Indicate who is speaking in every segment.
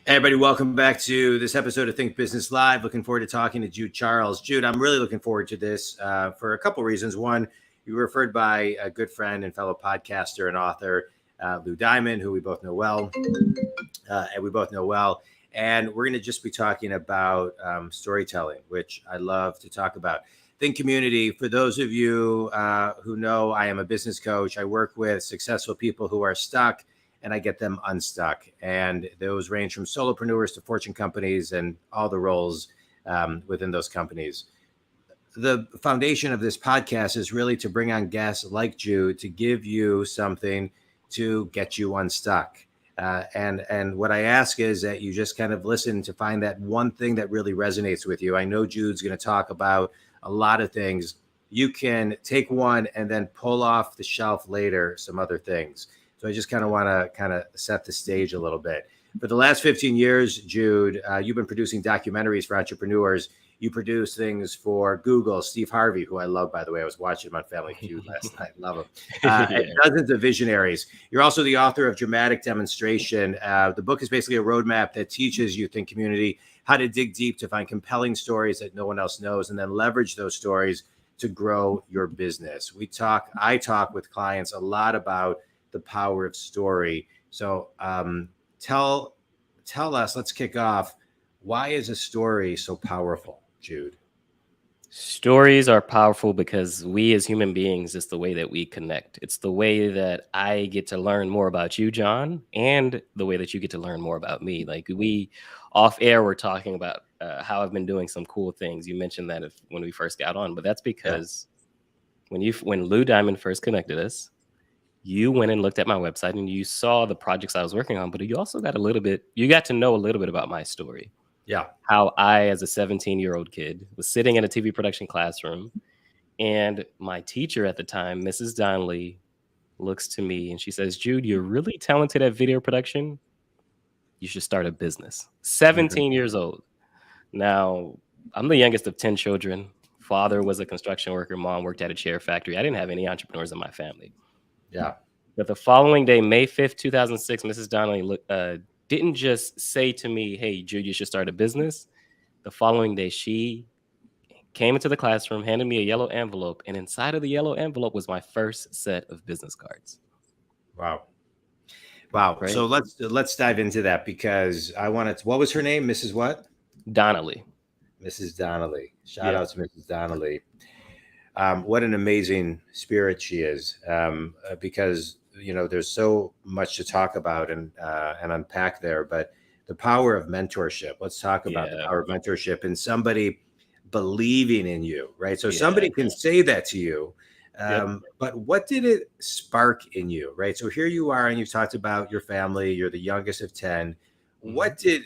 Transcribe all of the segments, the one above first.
Speaker 1: Hey everybody, welcome back to this episode of Think Business Live. Looking forward to talking to Jude Charles. Jude, I'm really looking forward to this for a couple reasons. One, you were referred by a good friend and fellow podcaster and author, Lou Diamond, who we both know well. And we're going to just be talking about storytelling, which I love to talk about. Think Community, for those of you who know, I am a business coach. I work with successful people who are stuck, and I get them unstuck. And those range from solopreneurs to Fortune companies and all the roles within those companies. The foundation of this podcast is really to bring on guests like Jude to give you something to get you unstuck. And what I ask is that you just kind of listen to find that one thing that really resonates with you. I know Jude's going to talk about a lot of things. You can take one and then pull off the shelf later some other things. So I just kind of want to set the stage a little bit. For the last 15 years, Jude, you've been producing documentaries for entrepreneurs. You produce things for Google, Steve Harvey, who I love, by the way. I was watching him on Family Feud last night. Love him. And dozens of visionaries. You're also the author of Dramatic Demonstration. The book is basically a roadmap that teaches you, Think Community, how to dig deep to find compelling stories that no one else knows and then leverage those stories to grow your business. I talk with clients a lot about the power of story. So tell us, let's kick off. Why is a story so powerful, Jude?
Speaker 2: Stories are powerful because we as human beings, it's the way that we connect. It's the way that I get to learn more about you, John, and the way that you get to learn more about me. Like we off air, we're talking about how I've been doing some cool things. You mentioned that when we first got on, but that's because when Lou Diamond first connected us, you went and looked at my website and you saw the projects I was working on, but you also got to know a little bit about my story.
Speaker 1: Yeah.
Speaker 2: How I, as a 17-year-old kid, was sitting in a TV production classroom, and my teacher at the time, Mrs. Donnelly, looks to me and she says, "Jude, you're really talented at video production. You should start a business." 17 years old. Now, I'm the youngest of 10 children. Father was a construction worker. Mom worked at a chair factory. I didn't have any entrepreneurs in my family.
Speaker 1: Yeah.
Speaker 2: But the following day, May 5th, 2006, Mrs. Donnelly didn't just say to me, "Hey, Jude, you should start a business." The following day, she came into the classroom, handed me a yellow envelope, and inside of the yellow envelope was my first set of business cards.
Speaker 1: Wow.
Speaker 2: Right?
Speaker 1: So let's dive into that because what was her name? Mrs. what?
Speaker 2: Donnelly.
Speaker 1: Mrs. Donnelly. Shout out to Mrs. Donnelly. What an amazing spirit she is, because there's so much to talk about and unpack there. But the power of mentorship. Let's talk about the power of mentorship and somebody believing in you, right? So somebody can say that to you, but what did it spark in you, right? So here you are, and you've talked about your family. You're the youngest of 10. What did,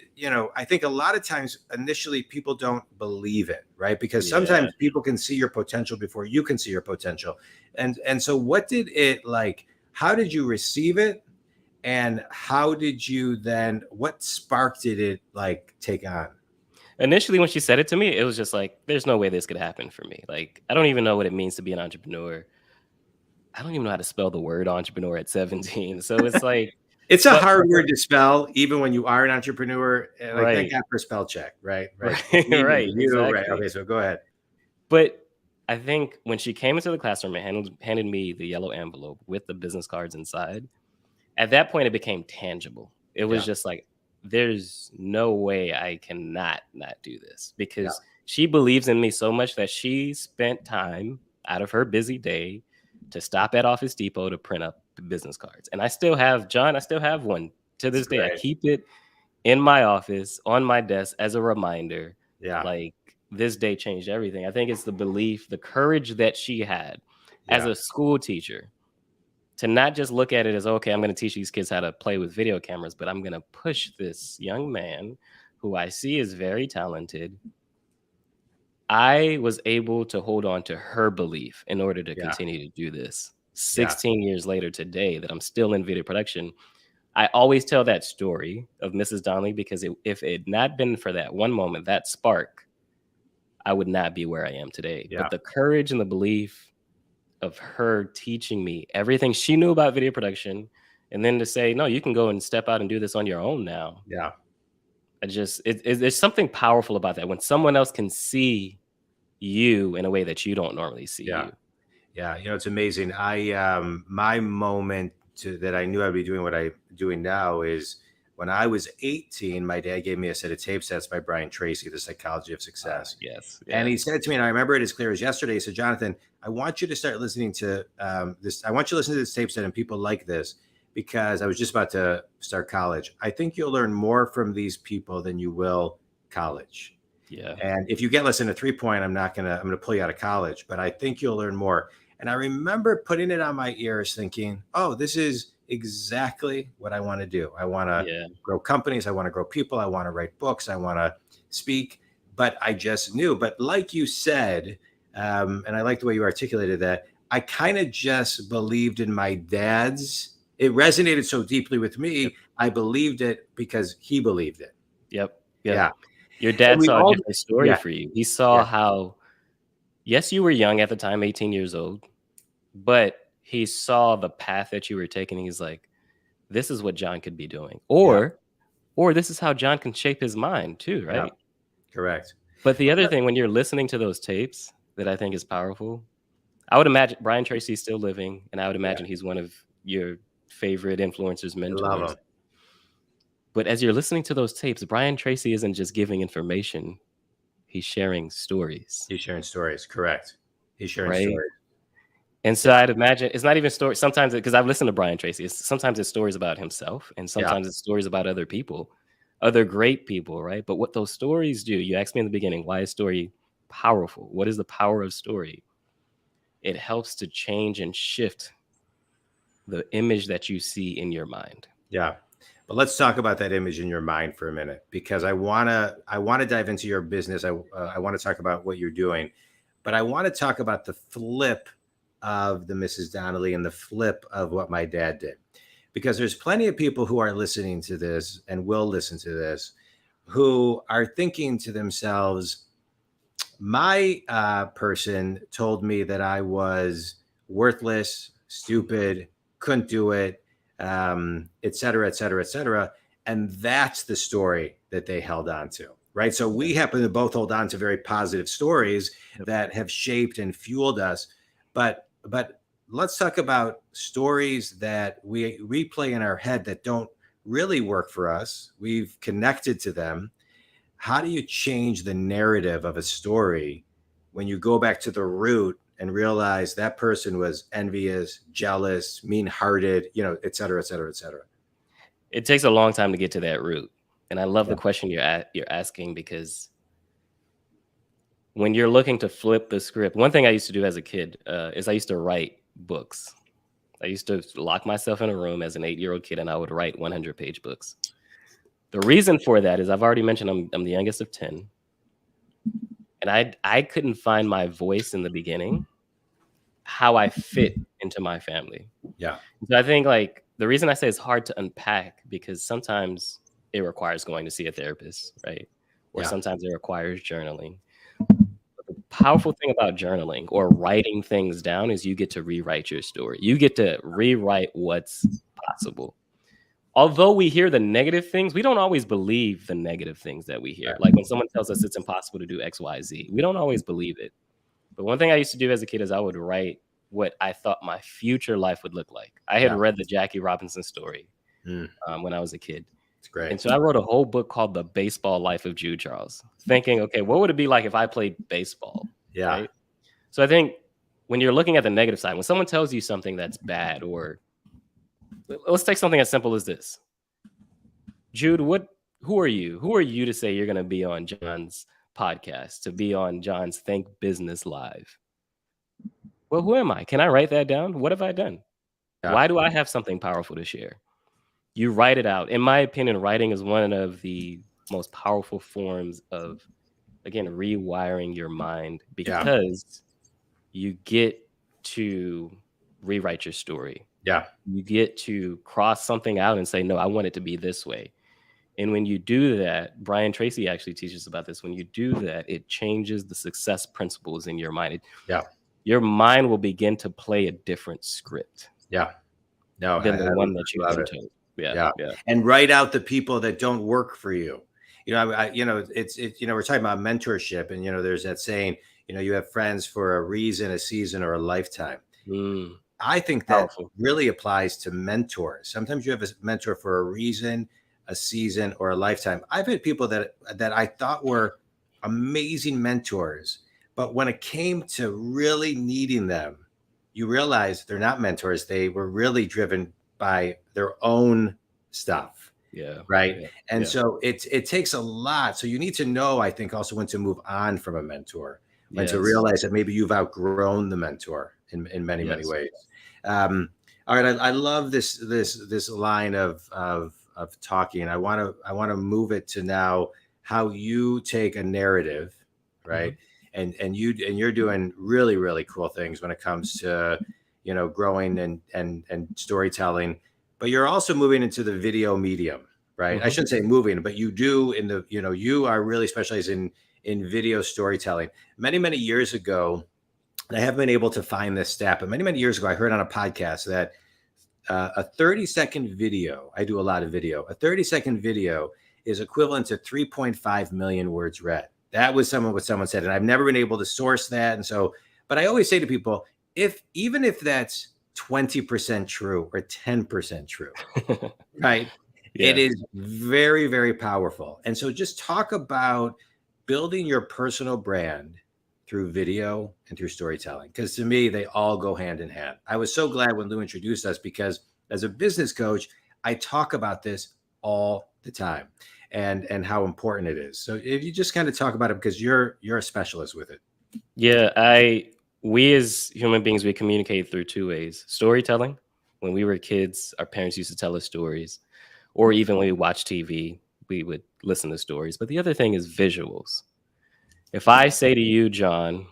Speaker 1: I think a lot of times initially people don't believe it, right? Because sometimes people can see your potential before you can see your potential. And so what did it how did you receive it? And how did you then, what spark did it take on?
Speaker 2: Initially, when she said it to me, it was just like, there's no way this could happen for me. Like, I don't even know what it means to be an entrepreneur. I don't even know how to spell the word entrepreneur at 17. So it's like,
Speaker 1: it's a hard word to spell, even when you are an entrepreneur.
Speaker 2: Right.
Speaker 1: Thank God for spell check, right?
Speaker 2: Right. Exactly.
Speaker 1: Right. Okay, so go ahead.
Speaker 2: But I think when she came into the classroom and handed me the yellow envelope with the business cards inside, at that point, it became tangible. It was just like, there's no way I cannot not do this, because she believes in me so much that she spent time out of her busy day to stop at Office Depot to print up business cards. And I still have one to this day. I keep it in my office on my desk as a reminder. Like, this day changed everything. I think it's the belief, the courage that she had as a school teacher to not just look at it as, okay, I'm going to teach these kids how to play with video cameras, but I'm going to push this young man who I see is very talented. I was able to hold on to her belief in order to continue to do this. 16 years later today, that I'm still in video production. I always tell that story of Mrs. Donnelly because if it had not been for that one moment, that spark, I would not be where I am today. But the courage and the belief of her teaching me everything she knew about video production, and then to say, no, you can go and step out and do this on your own now. There's something powerful about that when someone else can see you in a way that you don't normally see you.
Speaker 1: Yeah, it's amazing. My moment that I knew I'd be doing what I'm doing now is when I was 18, my dad gave me a set of tape sets by Brian Tracy, The Psychology of Success.
Speaker 2: Yes.
Speaker 1: And he said to me, and I remember it as clear as yesterday, he said, Jonathan, I want you to start listening to this. I want you to listen to this tape set and people like this, because I was just about to start college. I think you'll learn more from these people than you will college.
Speaker 2: Yeah.
Speaker 1: And if you get less than a 3-point, I'm going to pull you out of college, but I think you'll learn more. And I remember putting it on my ears thinking, oh, this is exactly what I want to do. I want to grow companies. I want to grow people. I want to write books. I want to speak. But I just knew. But like you said, and I like the way you articulated that, I kind of just believed in my dad's. It resonated so deeply with me. I believed it because he believed it.
Speaker 2: Yep.
Speaker 1: Yeah.
Speaker 2: Your dad saw a different story for you. He saw how, yes, you were young at the time, 18 years old, but he saw the path that you were taking. He's like, this is what Jon could be doing. Or this is how Jon can shape his mind too, right?
Speaker 1: Yeah. Correct.
Speaker 2: But the other thing, when you're listening to those tapes that I think is powerful, I would imagine Brian Tracy's still living, and I would imagine he's one of your favorite influencers, mentors.
Speaker 1: I love him.
Speaker 2: But as you're listening to those tapes, Brian Tracy isn't just giving information. He's sharing stories.
Speaker 1: He's sharing stories. Correct. He's sharing stories.
Speaker 2: And so I'd imagine it's not even stories. Sometimes, because I've listened to Brian Tracy, sometimes it's stories about himself, and sometimes it's stories about other people, other great people, right? But what those stories do, you asked me in the beginning, why is story powerful? What is the power of story? It helps to change and shift the image that you see in your mind.
Speaker 1: Yeah. But let's talk about that image in your mind for a minute, because I want to dive into your business. I want to talk about what you're doing, but I want to talk about the flip of the Mrs. Donnelly and the flip of what my dad did, because there's plenty of people who are listening to this and will listen to this who are thinking to themselves, my person told me that I was worthless, stupid, couldn't do it, et cetera, et cetera, et cetera. And that's the story that they held on to, right? So we happen to both hold on to very positive stories that have shaped and fueled us. But let's talk about stories that we replay in our head that don't really work for us. We've connected to them. How do you change the narrative of a story when you go back to the root and realize that person was envious, jealous, mean-hearted, et cetera, et cetera, et cetera?
Speaker 2: It takes a long time to get to that root. And I love the question you're asking, because when you're looking to flip the script, one thing I used to do as a kid is I used to write books. I used to lock myself in a room as an 8-year-old kid, and I would write 100-page books. The reason for that is, I've already mentioned I'm the youngest of 10. And I couldn't find my voice in the beginning, how I fit into my family.
Speaker 1: Yeah.
Speaker 2: So I think, like, the reason I say it's hard to unpack, because sometimes it requires going to see a therapist, right? Or sometimes it requires journaling. But the powerful thing about journaling or writing things down is you get to rewrite your story. You get to rewrite what's possible. Although we hear the negative things, we don't always believe the negative things that we hear. Like when someone tells us it's impossible to do X, Y, Z, we don't always believe it. But one thing I used to do as a kid is I would write what I thought my future life would look like. I had read the Jackie Robinson story when I was a kid.
Speaker 1: It's great.
Speaker 2: And so I wrote a whole book called The Baseball Life of Jude Charles, thinking, okay, what would it be like if I played baseball?
Speaker 1: Yeah.
Speaker 2: Right? So I think when you're looking at the negative side, when someone tells you something that's bad, or let's take something as simple as this. Jude, who are you? Who are you to say you're going to be on Jon's podcast, to be on Jon's Think Business Live? Well, who am I? Can I write that down? What have I done? Yeah. Why do I have something powerful to share? You write it out. In my opinion, writing is one of the most powerful forms of, again, rewiring your mind, because you get to rewrite your story.
Speaker 1: Yeah.
Speaker 2: You get to cross something out and say, no, I want it to be this way. And when you do that, Brian Tracy actually teaches about this. When you do that, it changes the success principles in your mind. Your mind will begin to play a different script.
Speaker 1: Yeah. No,
Speaker 2: than the one that you've been told. Yeah.
Speaker 1: And write out the people that don't work for you. it's we're talking about mentorship, and there's that saying, you have friends for a reason, a season, or a lifetime. I think that
Speaker 2: Powerful.
Speaker 1: really applies to mentors. Sometimes you have a mentor for a reason, a season, or a lifetime. I've had people that I thought were amazing mentors, but when it came to really needing them, you realize they're not mentors. They were really driven by their own stuff.
Speaker 2: Yeah.
Speaker 1: Right.
Speaker 2: Yeah.
Speaker 1: And
Speaker 2: Yeah.
Speaker 1: so it takes a lot. So you need to know, I think, also when to move on from a mentor, when to
Speaker 2: Yes.
Speaker 1: realize that maybe you've outgrown the mentor in many, many
Speaker 2: Yes.
Speaker 1: ways. All right. I love this line of talking. I want to move it to now how you take a narrative, right? And you're doing really, really cool things when it comes to, growing and storytelling, but you're also moving into the video medium, right? I shouldn't say moving, but you do in the, you are really specialized in video storytelling. Many, many years ago, and I haven't been able to find this stat, but many, many years ago, I heard on a podcast that a 30-second video, I do a lot of video, a 30-second video is equivalent to 3.5 million words read. That was what someone said. And I've never been able to source that. And so, but I always say to people, even if that's 20% true or 10% true, right?
Speaker 2: Yeah.
Speaker 1: It is very, very powerful. And so just talk about building your personal brand through video and through storytelling, because to me, they all go hand in hand. I was so glad when Lou introduced us, because as a business coach, I talk about this all the time and how important it is. So if you just kind of talk about it, because you're a specialist with it.
Speaker 2: Yeah, we as human beings, we communicate through two ways. Storytelling. When we were kids, our parents used to tell us stories, or even when we watch TV, we would listen to stories. But the other thing is visuals. If I say to you, John,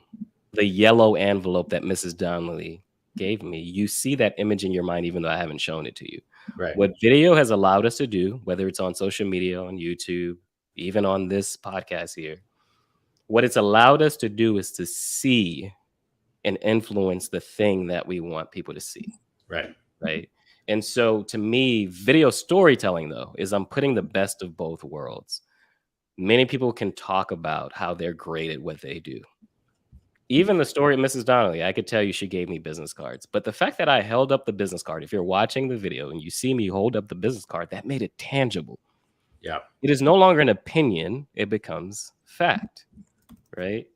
Speaker 2: the yellow envelope that Mrs. Donnelly gave me, you see that image in your mind, even though I haven't shown it to you.
Speaker 1: Right.
Speaker 2: What video has allowed us to do, whether it's on social media, on YouTube, even on this podcast here, what it's allowed us to do is to see and influence the thing that we want people to see.
Speaker 1: Right.
Speaker 2: Right. And so to me, video storytelling, though, is I'm putting the best of both worlds. Many people can talk about how they're great at what they do. Even the story of Mrs. Donnelly, I could tell you she gave me business cards. But the fact that I held up the business card, if you're watching the video and you see me hold up the business card, that made it tangible.
Speaker 1: Yeah.
Speaker 2: It is no longer an opinion. It becomes fact. Right.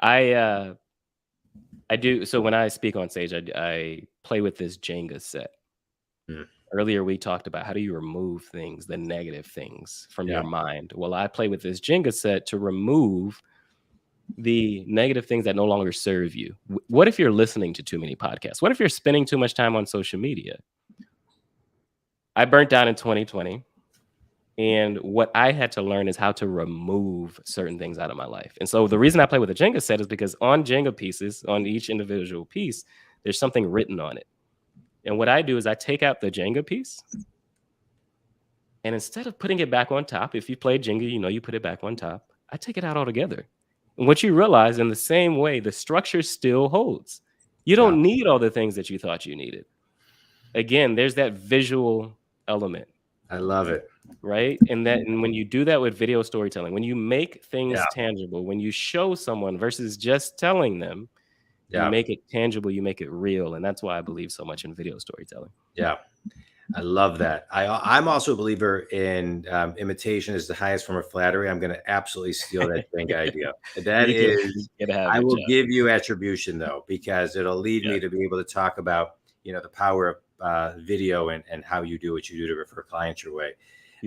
Speaker 2: I do. So when I speak on stage, I play with this Jenga set. Earlier, we talked about how do you remove things, the negative things from your mind. Well, I play with this Jenga set to remove the negative things that no longer serve you. What if you're listening to too many podcasts? What if you're spending too much time on social media? I burnt down in 2020. And what I had to learn is how to remove certain things out of my life. And so the reason I play with a Jenga set is because on Jenga pieces, on each individual piece, there's something written on it. And what I do is I take out the Jenga piece, and instead of putting it back on top, if you play Jenga, you put it back on top, I take it out altogether. And what you realize, in the same way, the structure still holds. You don't need all the things that you thought you needed. Again, there's that visual element.
Speaker 1: I love it.
Speaker 2: Right. And when you do that with video storytelling, when you make things tangible, when you show someone versus just telling them, you make it tangible, you make it real. And that's why I believe so much in video storytelling.
Speaker 1: Yeah. I love that. I'm also a believer in imitation is the highest form of flattery. I'm going to absolutely steal that Jenga idea. I will give you attribution, though, because it'll lead me to be able to talk about, the power of video and how you do what you do to refer clients your way.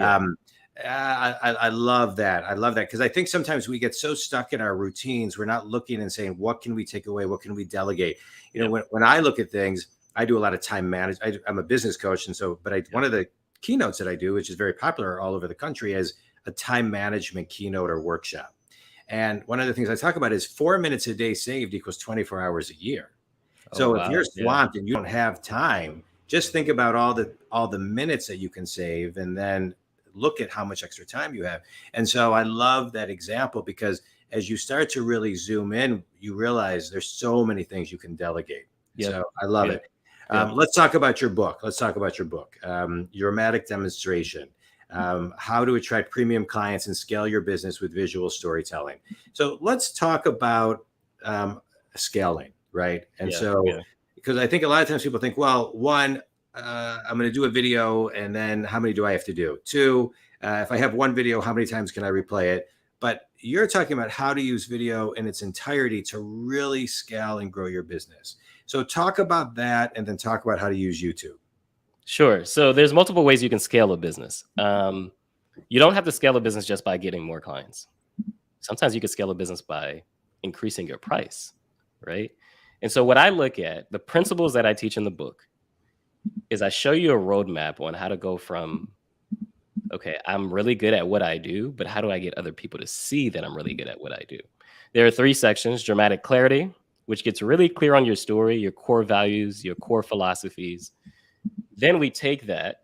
Speaker 1: I love that. I love that, because I think sometimes we get so stuck in our routines. We're not looking and saying, what can we take away? What can we delegate? When I look at things, I do a lot of time management. I'm a business coach. And so, one of the keynotes that I do, which is very popular all over the country, is a time management keynote or workshop. And one of the things I talk about is 4 minutes a day saved equals 24 hours a year. So if you're swamped and you don't have time, just think about all the minutes that you can save, and then look at how much extra time you have. And so I love that example, because as you start to really zoom in, you realize there's so many things you can delegate. So I love it. Let's talk about your book. Your dramatic demonstration. how to attract premium clients and scale your business with visual storytelling. So let's talk about scaling, right? And because I think a lot of times people think, well, one, I'm going to do a video, and then how many do I have to do? Two, if I have one video, how many times can I replay it? But you're talking about how to use video in its entirety to really scale and grow your business. So talk about that, and then talk about how to use YouTube.
Speaker 2: Sure. So there's multiple ways you can scale a business. You don't have to scale a business just by getting more clients. Sometimes you can scale a business by increasing your price, right? And so what I look at, the principles that I teach in the book, is I show you a roadmap on how to go from, okay, I'm really good at what I do, but how do I get other people to see that I'm really good at what I do? There are 3 sections: dramatic clarity, which gets really clear on your story, your core values, your core philosophies. Then we take that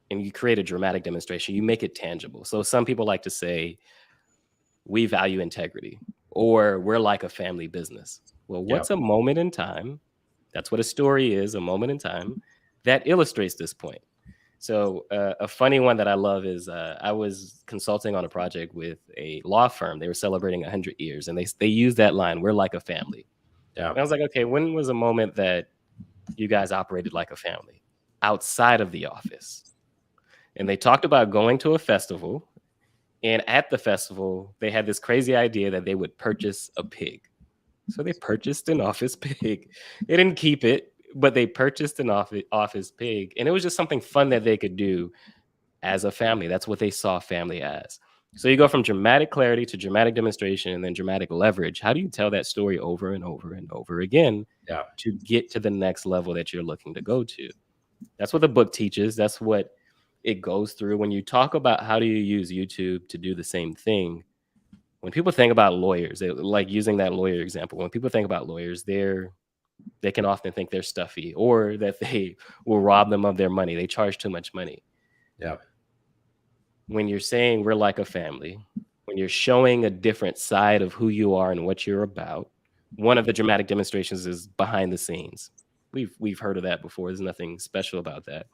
Speaker 2: and you create a dramatic demonstration. You make it tangible. So some people like to say, we value integrity, or we're like a family business. Well, what's a moment in time? That's what a story is, a moment in time that illustrates this point. So a funny one that I love is I was consulting on a project with a law firm. They were celebrating 100 years, and they used that line, "We're like a family." Yeah. And I was like, okay, when was a moment that you guys operated like a family outside of the office? And they talked about going to a festival, and at the festival, they had this crazy idea that they would purchase a pig. So they purchased an office pig. They didn't keep it, but they purchased an office pig. And it was just something fun that they could do as a family. That's what they saw family as. So you go from dramatic clarity to dramatic demonstration, and then dramatic leverage. How do you tell that story over and over and over again to get to the next level that you're looking to go to? That's what the book teaches. That's what it goes through. When you talk about how do you use YouTube to do the same thing, when people think about lawyers, they like using that lawyer example. When people think about lawyers, they can often think they're stuffy, or that they will rob them of their money. They charge too much money.
Speaker 1: Yeah.
Speaker 2: When you're saying we're like a family, when you're showing a different side of who you are and what you're about, one of the dramatic demonstrations is behind the scenes. We've heard of that before. There's nothing special about that.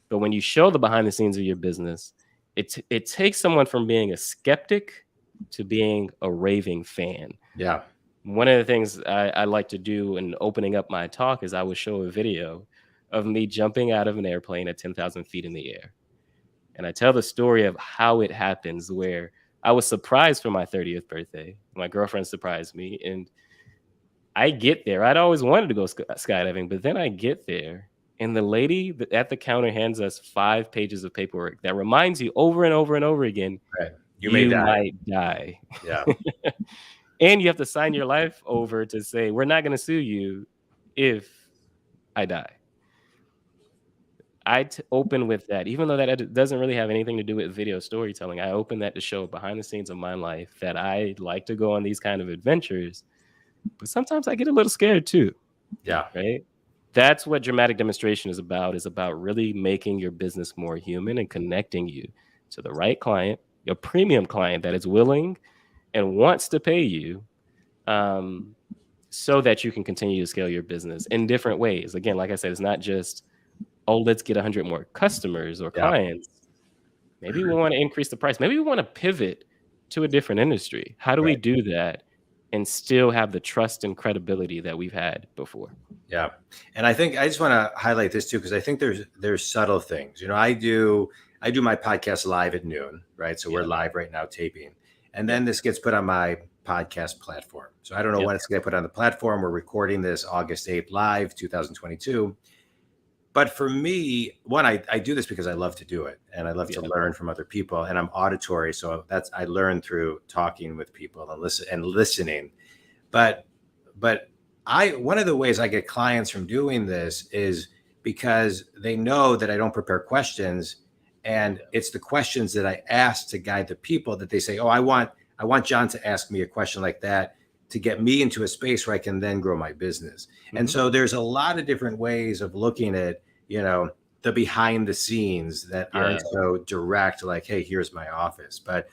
Speaker 2: But when you show the behind the scenes of your business, it takes someone from being a skeptic to being a raving fan.
Speaker 1: Yeah.
Speaker 2: One of the things I like to do in opening up my talk is I would show a video of me jumping out of an airplane at 10,000 feet in the air. And I tell the story of how it happens, where I was surprised for my 30th birthday. My girlfriend surprised me, and I get there. I'd always wanted to go skydiving, but then I get there, and the lady at the counter hands us 5 pages of paperwork that reminds you over and over and over again,
Speaker 1: right,
Speaker 2: you might die.
Speaker 1: Yeah.
Speaker 2: And you have to sign your life over to say, we're not going to sue you if I die. I open with that, even though that doesn't really have anything to do with video storytelling. I open that to show behind the scenes of my life that I like to go on these kind of adventures, but sometimes I get a little scared too.
Speaker 1: Yeah.
Speaker 2: Right. That's what dramatic demonstration is about really making your business more human and connecting you to the right client, your premium client that is willing and wants to pay you, so that you can continue to scale your business in different ways. Again, like I said, it's not just, oh, let's get 100 more customers or clients. Maybe we want to increase the price. Maybe we want to pivot to a different industry. How do we do that and still have the trust and credibility that we've had before?
Speaker 1: Yeah. And I think I just want to highlight this too, because I think there's subtle things. You know, I do my podcast live at noon, right? So we're live right now taping. And then this gets put on my podcast platform. So I don't know when it's going to get put on the platform. We're recording this August 8th live, 2022. But for me, one, I do this because I love to do it, and I love to learn from other people, and I'm auditory. So I learn through talking with people and listening. But one of the ways I get clients from doing this is because they know that I don't prepare questions, and it's the questions that I ask to guide the people that they say, oh, I want Jon to ask me a question like that to get me into a space where I can then grow my business. Mm-hmm. And so there's a lot of different ways of looking at, you know, the behind the scenes that aren't so direct, like, hey, here's my office. But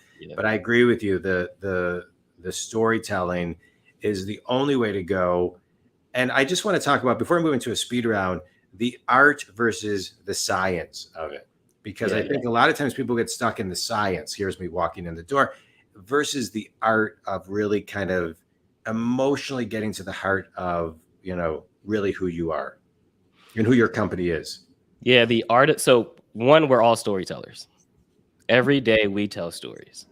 Speaker 1: I agree with you. The storytelling is the only way to go. And I just want to talk about, before we move into a speed round, the art versus the science of it. because I think a lot of times people get stuck in the science. Here's me walking in the door versus the art of really kind of emotionally getting to the heart of, really who you are and who your company is.
Speaker 2: Yeah, the art. So one, we're all storytellers. Every day we tell stories.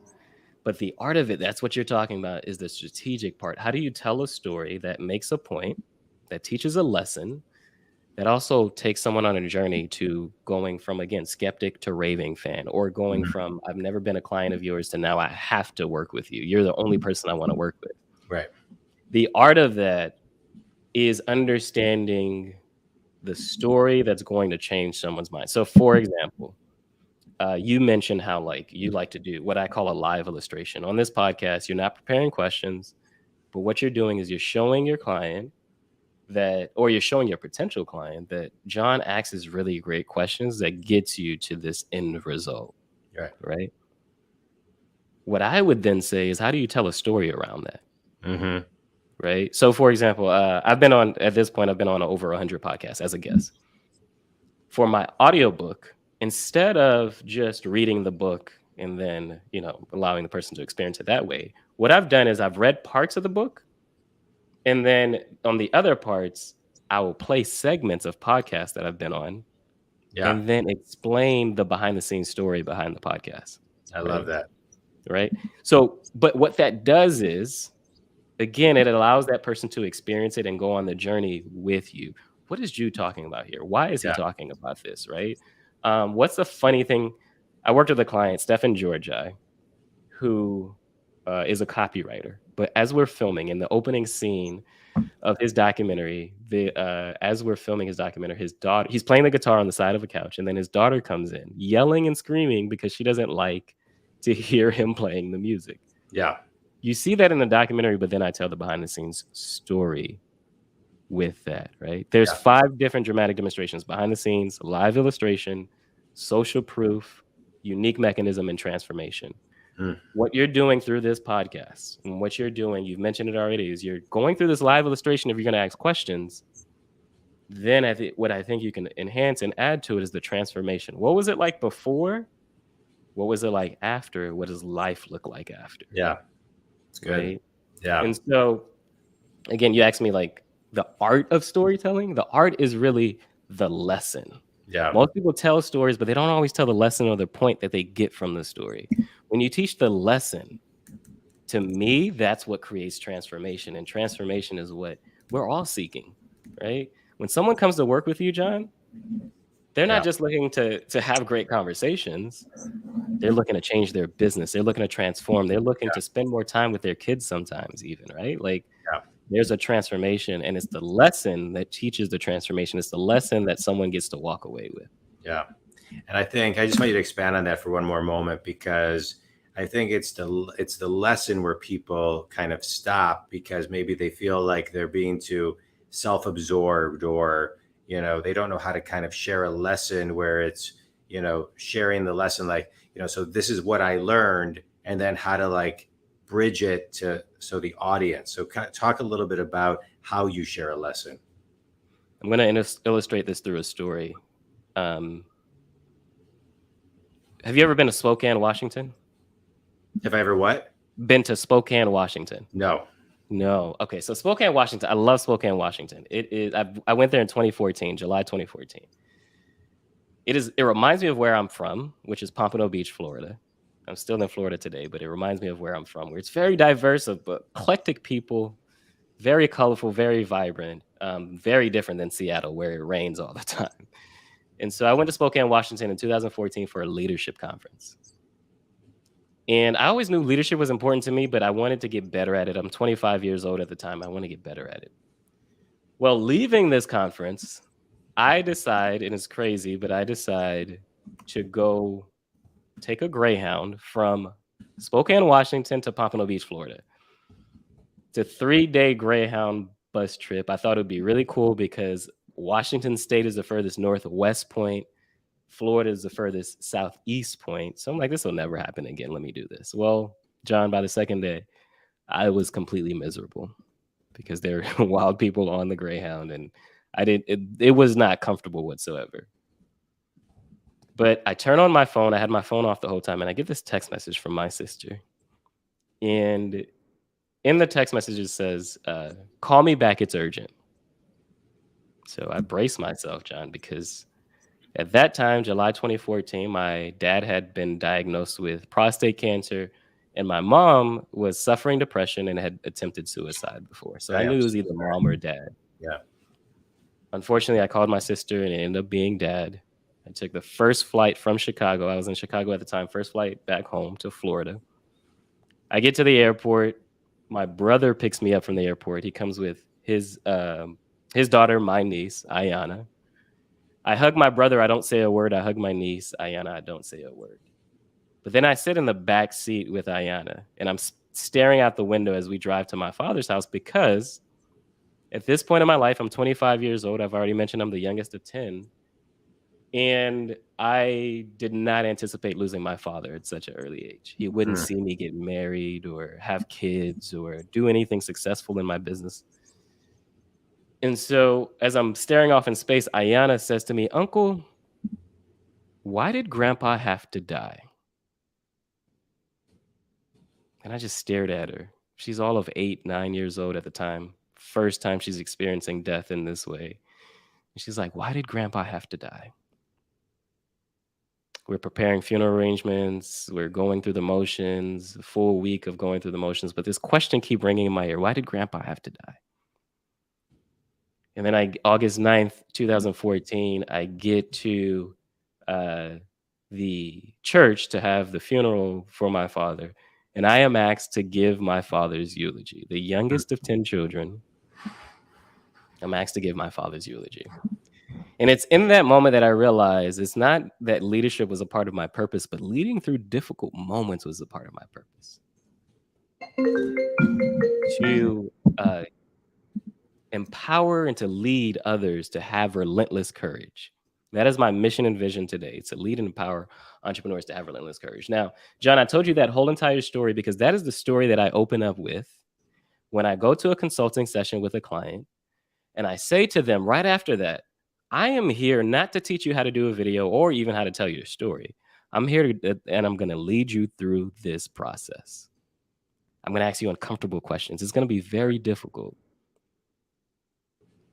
Speaker 2: But the art of it, that's what you're talking about, is the strategic part. How do you tell a story that makes a point, that teaches a lesson, that also takes someone on a journey to going from, again, skeptic to raving fan, or going from I've never been a client of yours to now I have to work with you. You're the only person I want to work with.
Speaker 1: Right.
Speaker 2: The art of that is understanding the story that's going to change someone's mind. So, for example, you mentioned how you like to do what I call a live illustration. On this podcast, you're not preparing questions, but what you're doing is you're showing your client or you're showing your potential client that Jon asks really great questions that gets you to this end result. Right. What I would then say is, how do you tell a story around that?
Speaker 1: Mm-hmm.
Speaker 2: Right. So, for example, I've been on over 100 podcasts as a guest. For my audiobook, instead of just reading the book and then, allowing the person to experience it that way, what I've done is I've read parts of the book. And then on the other parts, I will play segments of podcasts that I've been on and then explain the behind the scenes story behind the podcast.
Speaker 1: I love that.
Speaker 2: Right. So, but what that does is, again, it allows that person to experience it and go on the journey with you. What is Jude talking about here? Why is he talking about this? Right. What's the funny thing? I worked with a client, Stefan Georgi, who is a copywriter. But as we're filming in the opening scene of his documentary, as we're filming his documentary, his daughter, he's playing the guitar on the side of a couch, and then his daughter comes in yelling and screaming because she doesn't like to hear him playing the music.
Speaker 1: Yeah.
Speaker 2: You see that in the documentary, but then I tell the behind the scenes story with that, right? There's 5 different dramatic demonstrations: behind the scenes, live illustration, social proof, unique mechanism, and transformation. What you're doing through this podcast and what you're doing, you've mentioned it already, is you're going through this live illustration. If you're going to ask questions, then what I think you can enhance and add to it is the transformation. What was it like before? What was it like after? What does life look like after?
Speaker 1: Yeah. It's good.
Speaker 2: Right?
Speaker 1: Yeah.
Speaker 2: And so, again, you asked me the art of storytelling. The art is really the lesson.
Speaker 1: Yeah.
Speaker 2: Most people tell stories, but they don't always tell the lesson or the point that they get from the story. When you teach the lesson, to me, that's what creates transformation. And transformation is what we're all seeking, right? When someone comes to work with you, Jon, they're not just looking to have great conversations. They're looking to change their business. They're looking to transform. They're looking to spend more time with their kids sometimes even, right? There's a transformation, and it's the lesson that teaches the transformation. It's the lesson that someone gets to walk away with.
Speaker 1: Yeah. And I think I just want you to expand on that for one more moment, because I think it's the lesson where people kind of stop because maybe they feel like they're being too self-absorbed, or, they don't know how to kind of share a lesson where it's, sharing the lesson, so this is what I learned, and then how to bridge it so the audience. So kind of talk a little bit about how you share a lesson.
Speaker 2: I'm going to illustrate this through a story. Have you ever been to Spokane, Washington?
Speaker 1: Have I ever what?
Speaker 2: Been to Spokane, Washington?
Speaker 1: No.
Speaker 2: Okay, so Spokane, Washington. I love Spokane, Washington. It is. I went there in 2014, July 2014. It reminds me of where I'm from, which is Pompano Beach, Florida. I'm still in Florida today, but it reminds me of where I'm from, where it's very diverse, but eclectic people, very colorful, very vibrant, very different than Seattle, where it rains all the time. And so I went to Spokane, Washington in 2014 for a leadership conference. And I always knew leadership was important to me, but I wanted to get better at it. I'm 25 years old at the time. I want to get better at it. Well, leaving this conference, I decide, and it's crazy, but I decide to go take a Greyhound from Spokane, Washington to Pompano Beach, Florida. It's a 3-day Greyhound bus trip. I thought it would be really cool because Washington State is the furthest northwest point. Florida is the furthest southeast point. So I'm like, this will never happen again. Let me do this. Well, Jon, by the second day, I was completely miserable because there were wild people on the Greyhound, and it was not comfortable whatsoever. But I turn on my phone. I had my phone off the whole time, and I get this text message from my sister. And in the text message, it says, call me back. It's urgent. So I brace myself, John, because at that time, July 2014, my dad had been diagnosed with prostate cancer, and my mom was suffering depression and had attempted suicide before. So I knew it was either mom or dad.
Speaker 1: Yeah.
Speaker 2: Unfortunately, I called my sister, and it ended up being dad. I took the first flight from Chicago. I was in Chicago at the time. First flight back home to Florida. I get to the airport. My brother picks me up from the airport. He comes with his daughter, my niece, Ayana. I hug my brother. I don't say a word. I hug my niece, Ayana. I don't say a word. But then I sit in the back seat with Ayana, and I'm staring out the window as we drive to my father's house, because at this point in my life, I'm 25 years old. I've already mentioned I'm the youngest of 10. And I did not anticipate losing my father at such an early age. He wouldn't see me get married or have kids or do anything successful in my business. And so as I'm staring off in space, Ayana says to me, "Uncle, why did Grandpa have to die?" And I just stared at her. She's all of 8, 9 years old at the time. First time she's experiencing death in this way. And she's like, "Why did Grandpa have to die?" We're preparing funeral arrangements. We're going through the motions, a full week of going through the motions. But this question keep ringing in my ear. Why did Grandpa have to die? And then August 9th, 2014, I get to the church to have the funeral for my father. And I am asked to give my father's eulogy. The youngest of 10 children, I'm asked to give my father's eulogy. And it's in that moment that I realized it's not that leadership was a part of my purpose, but leading through difficult moments was a part of my purpose. To empower and to lead others to have relentless courage. That is my mission and vision today, to lead and empower entrepreneurs to have relentless courage. Now, John, I told you that whole entire story because that is the story that I open up with when I go to a consulting session with a client. And I say to them right after that, I am here not to teach you how to do a video or even how to tell your story. I'm here and I'm going to lead you through this process. I'm going to ask you uncomfortable questions. It's going to be very difficult,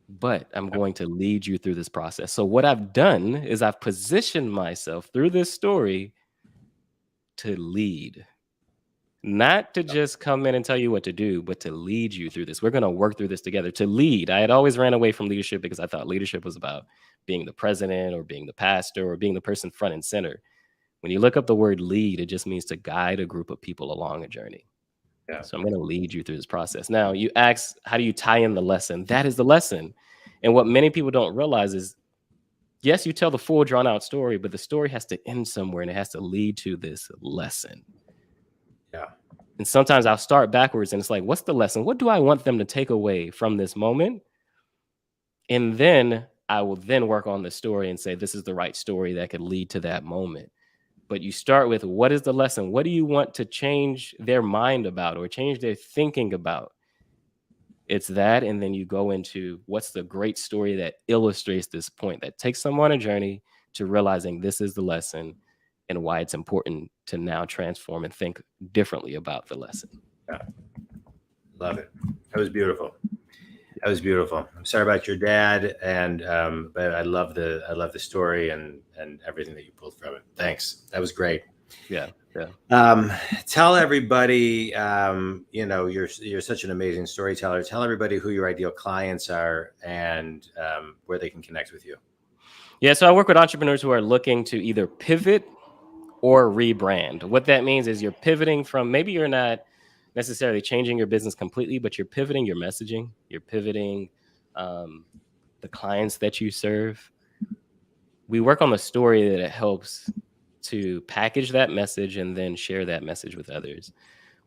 Speaker 2: but I'm going to lead you through this process. So what I've done is I've positioned myself through this story to lead, not to just come in and tell you what to do, but to lead you through this. We're going to work through this together. To lead. I had always ran away from leadership because I thought leadership was about being the president or being the pastor or being the person front and center. When you look up the word lead, it just means to guide a group of people along a journey. Yeah. So I'm going to lead you through this process. Now, you ask, how do you tie in the lesson? That is the lesson. And what many people don't realize is, yes, you tell the full drawn out story, but the story has to end somewhere and it has to lead to this lesson. Yeah. And sometimes I'll start backwards and it's like, what's the lesson? What do I want them to take away from this moment? And then I will then work on the story and say, this is the right story that could lead to that moment. But you start with, what is the lesson? What do you want to change their mind about or change their thinking about? It's that. And then you go into what's the great story that illustrates this point, that takes someone on a journey to realizing this is the lesson and why it's important to now transform and think differently about the lesson.
Speaker 1: Yeah. Love it. That was beautiful. That was beautiful. I'm sorry about your dad, and but I love the story and everything that you pulled from it. Thanks. That was great.
Speaker 2: Yeah.
Speaker 1: Tell everybody, you're such an amazing storyteller. Tell everybody who your ideal clients are and where they can connect with you.
Speaker 2: Yeah. So I work with entrepreneurs who are looking to either pivot or rebrand. What that means is you're pivoting from, maybe you're not necessarily changing your business completely, but you're pivoting your messaging. You're pivoting the clients that you serve. We work on the story that it helps to package that message and then share that message with others.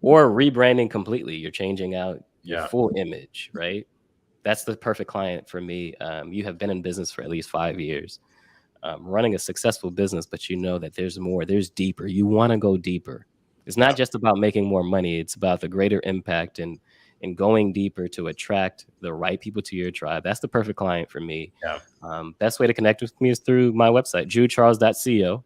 Speaker 2: Or rebranding completely. You're changing out your full image, right? That's the perfect client for me. You have been in business for at least 5 years, running a successful business, but you know that there's more, there's deeper. You want to go deeper. It's not just about making more money. It's about the greater impact and going deeper to attract the right people to your tribe. That's the perfect client for me. Best way to connect with me is through my website, JudeCharles.co.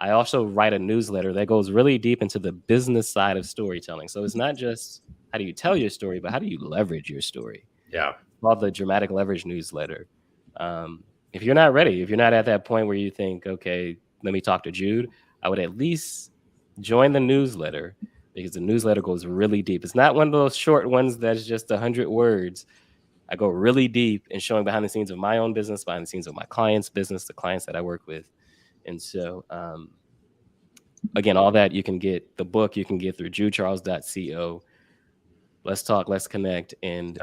Speaker 2: I also write a newsletter that goes really deep into the business side of storytelling. So it's not just how do you tell your story, but how do you leverage your story?
Speaker 1: Yeah.
Speaker 2: Called the Dramatic Leverage newsletter. If you're not ready, if you're not at that point where you think, okay, let me talk to Jude, I would at least join the newsletter, because the newsletter goes really deep. It's not one of those short ones that's just 100 words. I go really deep in showing behind the scenes of my own business, behind the scenes of my clients' business, the clients that I work with. And so, again, all that you can get, the book you can get through JudeCharles.co. Let's talk, let's connect, and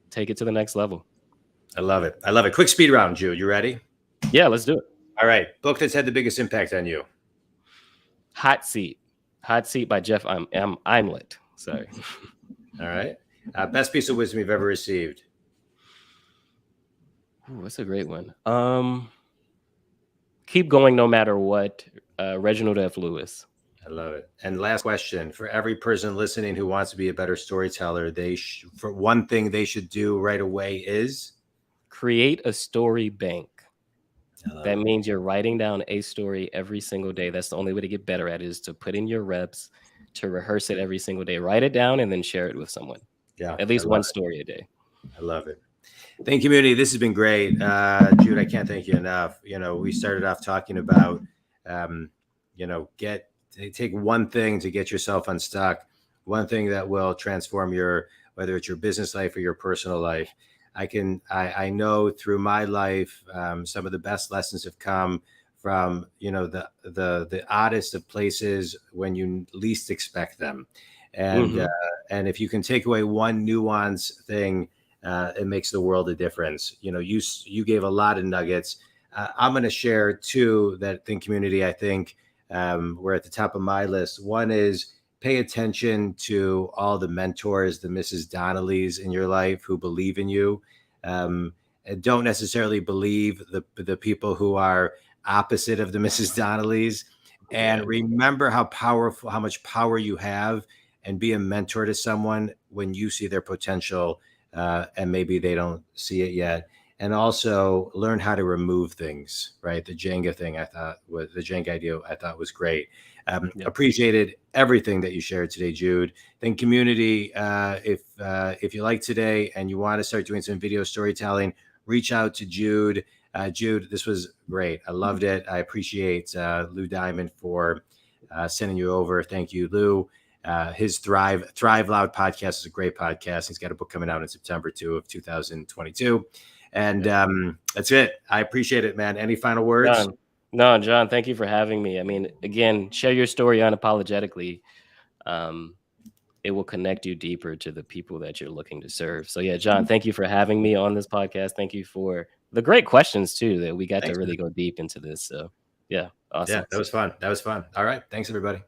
Speaker 2: take it to the next level.
Speaker 1: I love it. I love it. Quick speed round, Jude. You ready?
Speaker 2: Yeah, let's do it.
Speaker 1: All right. Book that's had the biggest impact on you.
Speaker 2: Hot Seat. Hot Seat by Jeff Imlet. Sorry.
Speaker 1: All right. Best piece of wisdom you've ever received.
Speaker 2: Ooh, that's a great one. Keep going no matter what. Reginald F. Lewis.
Speaker 1: I love it. And last question, for every person listening who wants to be a better storyteller, for one thing they should do right away is
Speaker 2: create a story bank. That means you're writing down a story every single day. That's the only way to get better at it, is to put in your reps, to rehearse it every single day. Write it down and then share it with someone.
Speaker 1: Yeah.
Speaker 2: At least one story a day.
Speaker 1: I love it. Thank you, community. This has been great. Jude, I can't thank you enough. We started off talking about, take one thing to get yourself unstuck, one thing that will transform whether it's your business life or your personal life. I know through my life, some of the best lessons have come from, the oddest of places when you least expect them. And, and if you can take away one nuance thing, it makes the world a difference. You gave a lot of nuggets. I'm going to share two that Think Community, I think, were at the top of my list. One is pay attention to all the mentors, the Mrs. Donnellys in your life who believe in you. And don't necessarily believe the people who are opposite of the Mrs. Donnellys. And remember how much power you have, and be a mentor to someone when you see their potential and maybe they don't see it yet. And also learn how to remove things, right? The Jenga thing the Jenga idea I thought was great. Appreciated everything that you shared today, Jude. Then community, if you like today and you want to start doing some video storytelling, reach out to Jude. Jude, this was great. I loved it. I appreciate Lou Diamond for sending you over. Thank you, Lou. His Thrive Loud podcast is a great podcast. He's got a book coming out in September 2 of 2022. And that's it. I appreciate it, man. Any final words?
Speaker 2: No, John, thank you for having me. I mean, again, share your story unapologetically. It will connect you deeper to the people that you're looking to serve. So yeah, John, thank you for having me on this podcast. Thank you for the great questions too, that we got to really go deep into this. So yeah, awesome.
Speaker 1: Yeah, that was fun. All right. Thanks, everybody.